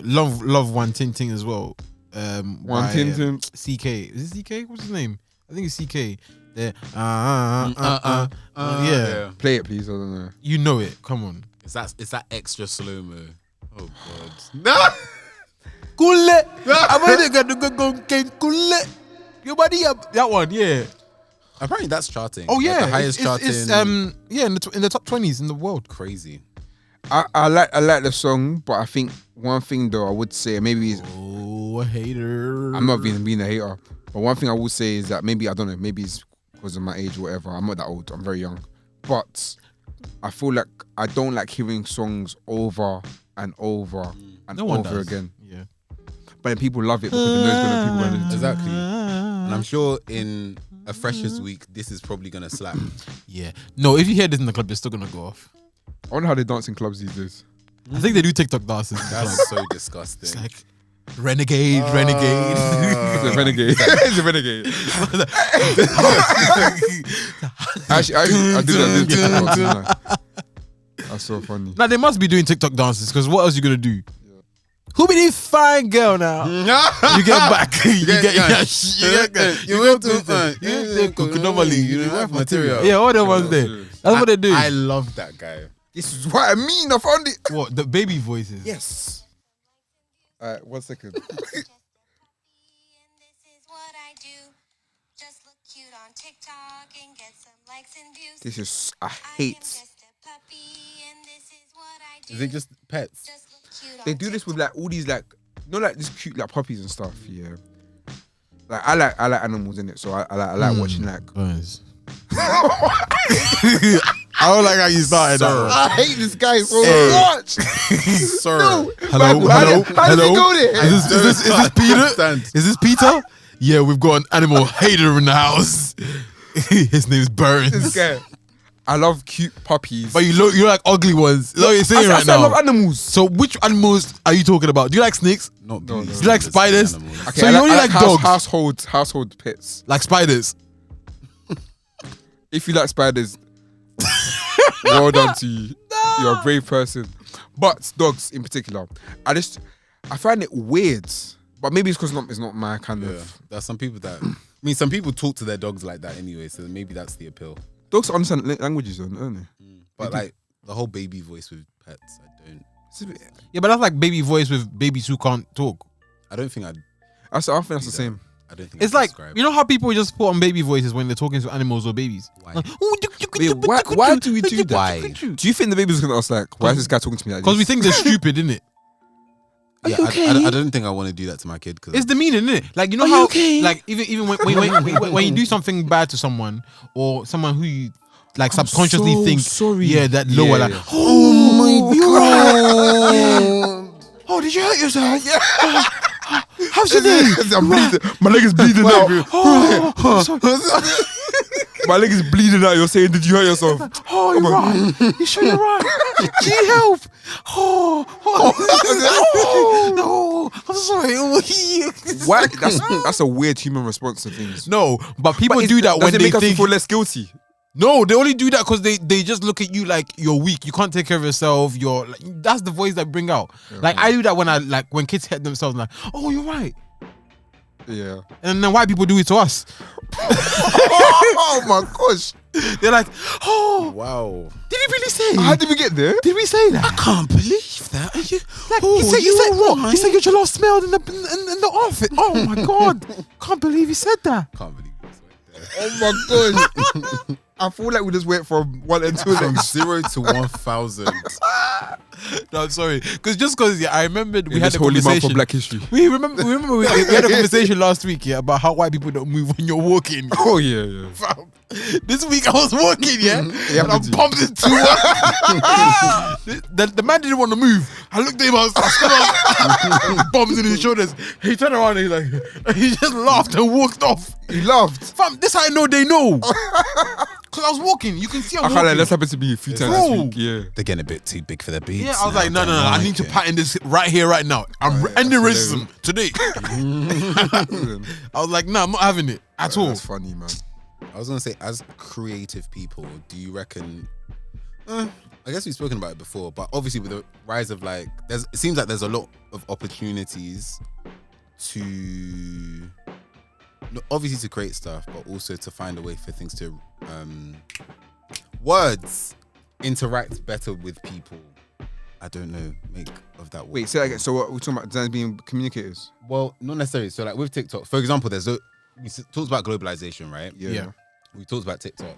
Love One Ting Ting as well? One by, Ting Ting. CK. Is it CK? What's his name? I think it's CK. The yeah. Play it, please. I don't know. You know it. Come on. It's that extra slow mo. Oh god. No. Kule. Kule. Your body up. That one, yeah. Apparently that's charting. Oh yeah. Like, the highest charting. It's yeah, in the top 20s in the world. Crazy. I like the song, but I think one thing though I would say maybe it's, Oh, a hater. I'm not being a hater, but one thing I would say is that maybe I don't know, maybe it's because of my age or whatever. I'm not that old. I'm very young, but I feel like I don't like hearing songs over and over and No one over does. again. Yeah. But then people love it because they know it's gonna people gonna listen to it. Exactly. And I'm sure in a freshers week, this is probably gonna slap. Yeah. No, if you hear this in the club, you're still gonna go off. I wonder how they dance in clubs these days. I think they do TikTok dances. in the club. That's so disgusting. It's like renegade. It's a renegade. It's a renegade. Actually, I did that. Didn't I? That's so funny. Now they must be doing TikTok dances because what else you gonna do? Who be this fine girl now? You get back. You get You went to normally you have material. Yeah, all the ones there. That's what they do. I love that guy. This is what I mean. I found it. What the baby voices? Yes. All right, 1 second. Just be and this is what I do. Just look cute on TikTok and get some likes and views. This is I I am hate just a puppy, and this is what I do. Is it just pets? Just look cute on They do this with like all these like, like these cute like puppies and stuff. Mm. Yeah. Like I like animals in it, so I like watching like. I don't like how you started that. I hate this guy so much. Sir. Hello, Man, hello, how did he hello. go there? Is this Peter? Understand. Is this Peter? Yeah, we've got an animal hater in the house. His name's Burns. This guy. I love cute puppies. But you like ugly ones. That's what you're saying I right said I now. love animals. So which animals are you talking about? Do you like snakes? Not No, bees, Do you like just spiders? animals. Okay, So I you only I like dogs? household pets. Like spiders? If you like spiders, well done to you. You're a brave person. But dogs in particular, I find it weird. But maybe it's because it's not my kind Yeah, of. there's some people that. I mean, some people talk to their dogs like that anyway, so maybe that's the appeal. Dogs understand languages, don't they? But like the whole baby voice with pets, I don't. Yeah, but that's like baby voice with babies who can't talk. I don't think I'd. I think that's the same. I don't think. It's I'd like, describe you know how people just put on baby voices when they're talking to animals or babies? Why? Like, Why do we do that? Why? Do you think the baby's gonna ask like, why is this guy talking to me like this? Because we think they're stupid, innit? Yeah, I don't think I want to do that to my kid because It's the meaning, innit? Like, you know how, like, even when you do something bad to someone or someone who you like subconsciously so think, sorry. yeah, that lower, Yeah, like, yeah. oh my god, oh, did you hurt yourself? Yeah. How's your day? I'm bleeding. My leg is bleeding out. Oh, sorry. My leg is bleeding out. You're saying, did you hurt yourself? Oh, you're right. You sure you're right? Do you need help? Oh, no, I'm sorry. Why? That's a weird human response to things. No, but people But do that does when it they make us think. feel less guilty? No, they only do that because they just look at you like you're weak. You can't take care of yourself. You're like, that's the voice that bring out. Like I do that when kids hurt themselves. Like, oh, you're right. Yeah. And then white people do it to us. Oh my gosh. They're like, oh, wow. did he really say? How did we get there? Did we say that? I can't believe that. You, like, he said what? He said you're lost smelled in the office. Oh my god! Can't believe he said that. Can't believe this. Oh my gosh. I feel like we just went from one end to the From next. 0 to 1,000. No, I'm sorry. Because I remembered we In had this a holy month conversation. for Black History. We remember we had a conversation last week, yeah, about how white people don't move when you're walking. Oh yeah, yeah. Fam, this week I was walking, yeah, and I happened to you. bumped into the man didn't want to move. I looked at him, I was bumped in his shoulders. He turned around and he just laughed and walked off. He laughed. Fam, this how I know they know. Cause I was walking, you can see I'm I can't lie, walking. that's happened to me a few times Bro. this week. Yeah. They're getting a bit too big for their beats. Yeah, I was now. like, no, Don't I like need to it. patent this right here, right now. I'm ending racism today. I was like, nah, I'm not having it at all. That's funny, man. I was gonna say, as creative people, do you reckon? I guess we've spoken about it before, but obviously with the rise of like, it seems like there's a lot of opportunities to, obviously to create stuff, but also to find a way for things to, words interact better with people. I don't know, make of that word. Wait, say that again. So what, we're talking about designers being communicators? Well, not necessarily. So like with TikTok, for example, we talked about globalization, right? Yeah. We talked about TikTok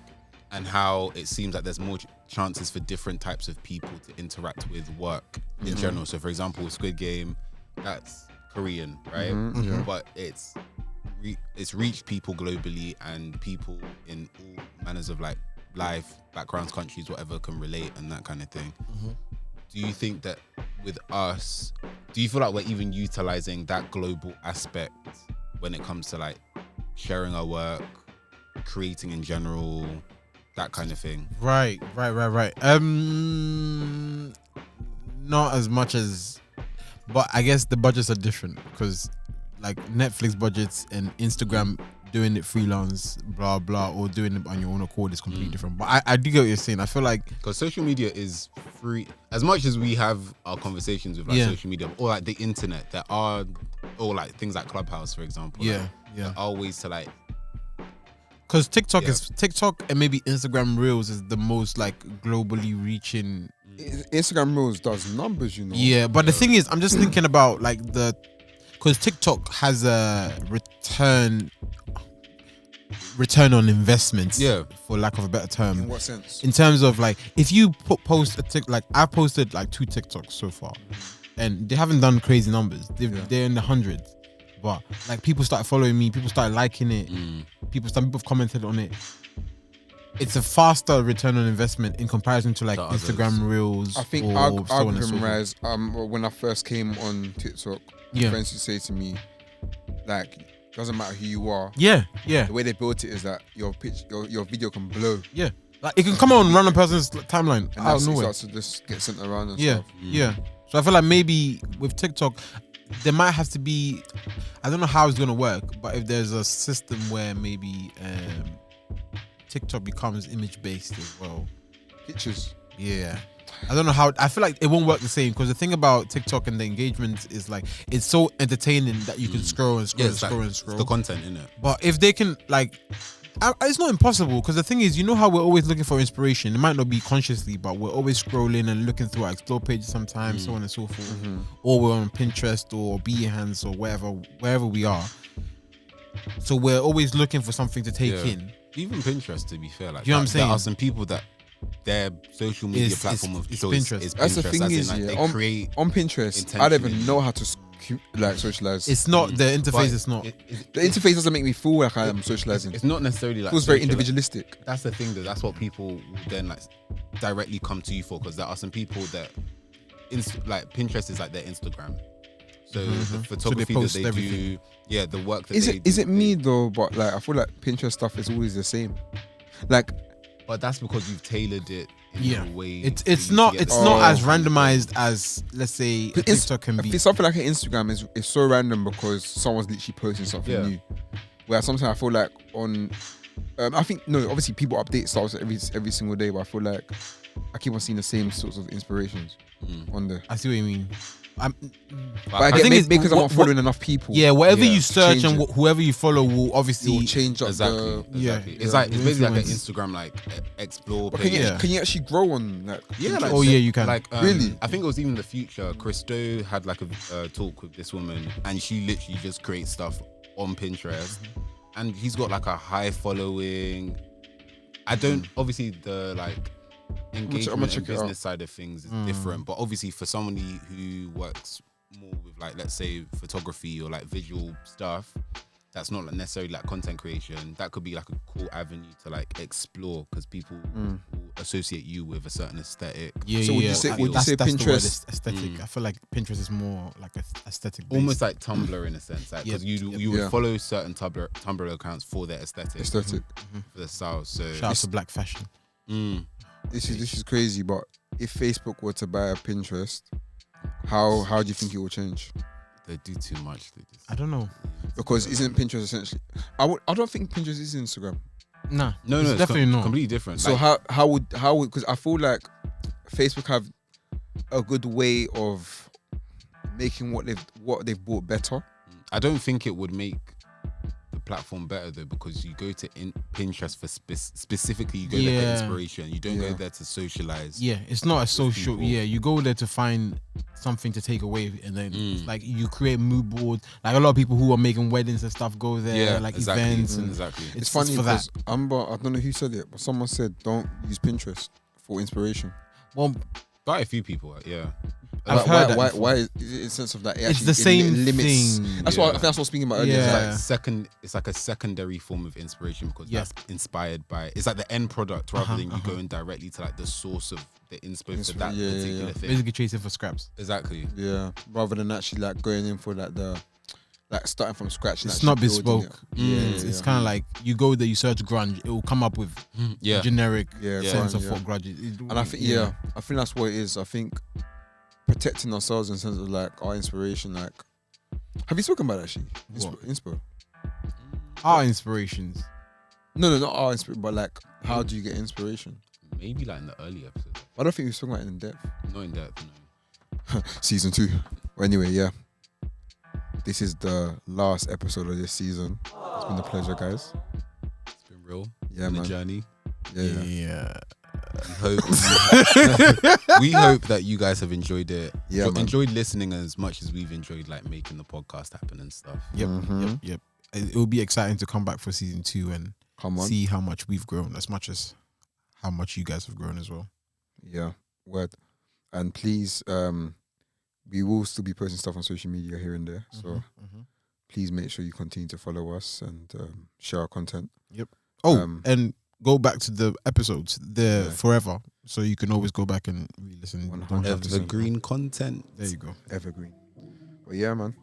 and how it seems like there's more chances for different types of people to interact with work in general. So for example, Squid Game, that's Korean, right? But it's reached people globally, and people in all manners of like life, backgrounds, countries, whatever, can relate and that kind of thing. Do you think that with us, do you feel like we're even utilizing that global aspect when it comes to like sharing our work, creating in general, that kind of thing? Right. Not as much as, but I guess the budgets are different because like Netflix budgets and Instagram doing it freelance, blah blah, or doing it on your own accord is completely different. But I do get what you're saying. I feel like Because social media is free. As much as we have our conversations with like Yeah. social media or like the internet, there are, or like things like Clubhouse, for example. yeah, like, yeah. there are ways to like, Because TikTok Yeah. is TikTok and maybe Instagram Reels is the most like globally reaching. Instagram Reels does numbers, you know. Yeah, but the thing is, I'm just thinking about like because TikTok has a return. return on investments. Yeah. For lack of a better term. In what sense? In terms of like, if you post like I've posted like 2 TikToks so far, and they haven't done crazy numbers. They're in the hundreds, but like people started following me, people started liking it, people have commented on it. It's a faster return on investment in comparison to like The others. Instagram Reels. I think or so on and so algorithm forth. rise. When I first came on TikTok, Yeah. friends used to say to me, like, doesn't matter who you are. Yeah. The way they built it is that your video can blow, Yeah. Like it can come on random person's timeline and out that's of it nowhere. starts to just get sent around and Yeah, stuff. yeah. So I feel like maybe with TikTok, there might have to be, I don't know how it's gonna work, but if there's a system where maybe TikTok becomes image based as well. Pictures. Yeah. I don't know how. I feel like it won't work the same because the thing about TikTok and the engagement is like it's so entertaining that you can scroll and scroll Yeah, and it's scroll like, and it's scroll. the content, innit? But if they can like, it's not impossible because the thing is, you know how we're always looking for inspiration. It might not be consciously, but we're always scrolling and looking through our explore pages sometimes, so on and so forth. Or we're on Pinterest or Behance or wherever we are. So we're always looking for something to take Yeah. in. Even Pinterest, to be fair, like You know what I'm there are saying? some people that their social media It's- platform of it's choice Pinterest. is Pinterest. That's the thing as in, is, like, yeah, they create. on Pinterest, I don't even intentionally. know how to like socialize. It's not the interface. But It's not. The interface doesn't make me feel like I am socializing. It's not necessarily It like feels very social- individualistic. That's the thing, though. That's what people will then like directly come to you for, because there are some people that, like Pinterest is like their Instagram. So the photography that post they everything. do, yeah, the work that Is they it do. is it me though? But like I feel like Pinterest stuff is always the same. Like But that's because you've tailored it in Yeah. a way. It's for you to not get it's the not same as kind of randomized as let's say a It's- TikTok can I be. feel something like an Instagram is so random because someone's literally posting something Yeah. new. Where sometimes I feel like on, I think no, obviously people update styles every single day, but I feel like I keep on seeing the same sorts of inspirations on there. I see what you mean. But I I think get it's- because I'm what- not following enough people. Yeah, whatever Yeah, you search change and it. whoever you follow will it obviously will change up Exactly. the. Yeah. Exactly. It's like it's basically like an influence. Instagram like explore But can you page. Yeah. can you actually grow on like? Yeah, Pinterest? like, Oh, yeah, you can. Like Really? I think it was even the future. Christo had like a talk with this woman, and she literally just creates stuff on Pinterest, and he's got like a high following. I don't obviously the like engagement check and it out. business side of things is different, but obviously for somebody who works more with like let's say photography or like visual stuff. That's not like necessarily like content creation. That could be like a cool avenue to like explore because people will associate you with a certain aesthetic. Yeah, So would you yeah. say- I- would you that's- say that's the word, Pinterest- aesthetic? I feel like Pinterest is more like a aesthetic. Almost like Tumblr in a sense, like because Yep, you would Yeah. follow certain Tumblr accounts for their aesthetic, Aesthetic. for the style. So shout out to black fashion. mm, This is crazy, but if Facebook were to buy a Pinterest, how do you think it will change? they do too much. They just, I don't know. Because isn't Pinterest essentially? I don't think Pinterest is Instagram. Nah, no, it's it's definitely not. completely different. So Like, how would because I feel like Facebook have a good way of making what they've bought better. I don't think it would make the platform better though, because you go to Pinterest for specifically you go there for Yeah. inspiration. You don't Yeah. go there to socialize. Yeah, it's not a social. people. Yeah, you go there to find something to take away, and then Mm. like you create mood boards. Like a lot of people who are making weddings and stuff go there, like exactly. events, and exactly. It's funny for that. because Amber, I don't know who said it, but someone said don't use Pinterest for inspiration. Well, Quite a few people, yeah. I've heard that why, before. why is it in the sense of that? It's the same thing. That's Yeah. what I think that's what I was speaking about earlier. Yeah. It's like, It's like a secondary form of inspiration because Yeah. that's inspired by. It's like the end product rather than you going directly to like the source of the inspo for that yeah, particular yeah. thing. basically chasing for scraps. Exactly. yeah, rather than actually like going in for like starting from scratch. and It's actually not building bespoke. it. Yeah, Mm. it's kind of like you go there, you search grunge, it will come up with Yeah. generic Yeah, sense grunge, of yeah. what grunge is. And I think I think that's what it is. I think protecting ourselves in terms of like our inspiration. Like, have you spoken about that actually? What? Inspo. our inspirations. No, not our inspiration, but like, how do you get inspiration? Maybe like in the early episodes. I don't think we've spoken about it in depth. Not in depth, no. Season 2. Well, anyway, yeah. This is the last episode of this season. It's been a pleasure, guys. It's been real. Yeah, Been man. a journey. Yeah. Yeah. We hope that you guys have enjoyed it. Yeah, man. enjoyed listening as much as we've enjoyed like making the podcast happen and stuff. Yep. Mhm. Yep. It will be exciting to come back for season 2 and Come on. see how much we've grown, as much as how much you guys have grown as well. Yeah, word. And please, we will still be posting stuff on social media here and there. So please make sure you continue to follow us and share our content. Oh, and go back to the episodes. They're Yeah. forever, so you can always go back and re-listen. 100%. Evergreen content. There you go. Evergreen. But yeah, man.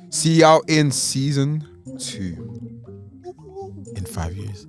See you out in season 2. In 5 years.